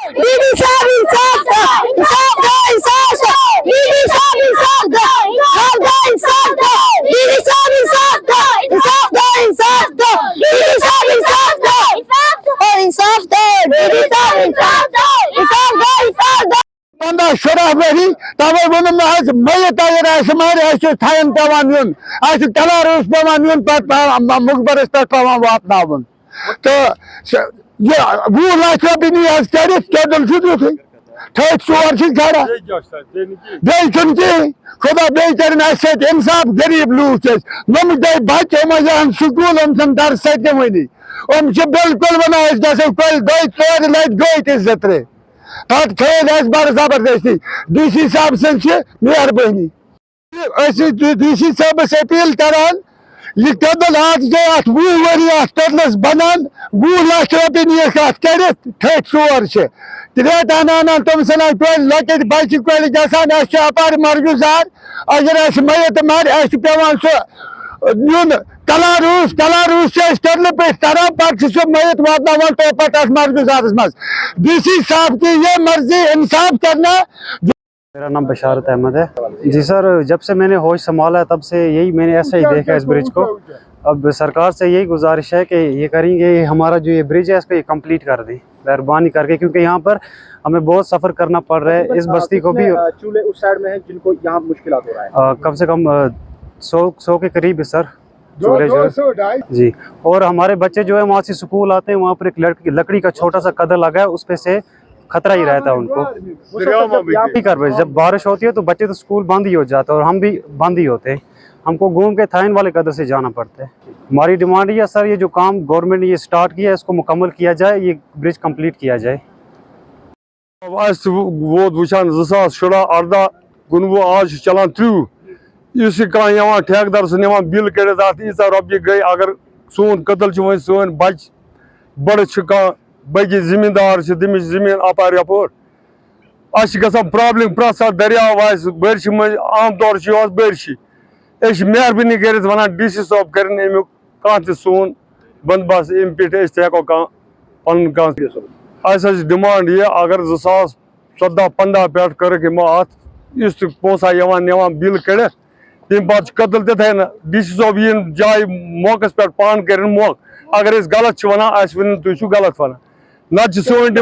Didi sabe insulta, insulta, insulta. Didi sabe insulta, insulta, insulta. Didi sabe insulta, insulta, insulta. Didi sabe insulta, oh insulta. Didi sabe insulta, insulta, insulta. Bana şeref verin, tabi bunun mayet ayır aşımar, aşı tayın tavanyon, aşı talarus tavanyon, mukbaris tavan vatnavun. To, bu ulaşla bini askeri kedil şudur. Tek suvarşı kara. Değilsin ki, kuda beyterin aşet insaf garip lûçes. Namıday bahçemayan sukulumsun ders etmeni. Omçı bilkul bana izgası kul doy soğur leit goyt izzetre. Tat köyl ezbar zabardesti. Dişi sabsın ki mehrbani. Ösi dişi sabıs epil taran. Yıkadıl ağaçta bu variyat tadlas banan. Bu laşra beni yakat kerif tek suvarşı. Diret ananan tom sana köl laket başı köl gasan aşağı par marguzar. Agar aşmayet mar aşı pevan su. Yun Kalarus çeşitli bir taraf parçası mayet vadnavan topatas marguzar ismaz. Dişi साहब की ये मर्जी इंसाफ करना। मेरा नाम बशारत अहमद है जी sir. जब से मैंने होश संभाला है तब से यही मैंने ऐसा ही देखा इस ब्रिज को। अब सरकार से यही गुजारिश है कि ये करेंगे हमारा जो ये ब्रिज है इसको ये कंप्लीट कर दें मेहरबानी करके, क्योंकि यहाँ पर हमें बहुत सफ़र करना पड़ रहा है। इस बस्ती को भी चूल्हे उस साइड में है जिनको यहाँ मुश्किल हो रहा है। कम से कम 100 के करीब है सर चूल्हे जो जी। और हमारे बच्चे जो है वहाँ से स्कूल आते हैं, वहाँ पर एक लकड़ी का छोटा सा कदर लगा है, उस पे से खतरा ही रहता है उनको। कर जब बारिश होती है तो बच्चे तो स्कूल बंद ही हो जाते हैं और हम भी बंद ही होते हैं। हमको घूम के थाइन वाले कदर से जाना पड़ता है। हमारी डिमांड ये सर, ये जो काम गवर्नमेंट ने ये स्टार्ट किया है इसको मुकम्मल किया जाए, ये ब्रिज कंप्लीट किया जाए। वो वुचान 2017 कुनवु आज चलान 30 इस कहां ठेकेदार निवान बिल कड़ित अत ईचा रपये गई। अगर सोन कतल वो सोन बच बड़ बगी जमींदार तमिस जमीन अपार यपोर अ प्रॉब्लम प्रत सात दरियाव बरश मज आम तौर बरश मेहरबानी कर वन DC साहब कर अमुक कह सोन बंदोबस्त अम पे हेको पन डिमांड ये अगर 2014-15 पे कर अत इस पोसा नवान बिल कड़ित तम पे कतल थे DC साहब यी जाए मौकस पे पान कर मौक। अगर गलत वन वन तुम गलत वन न सोन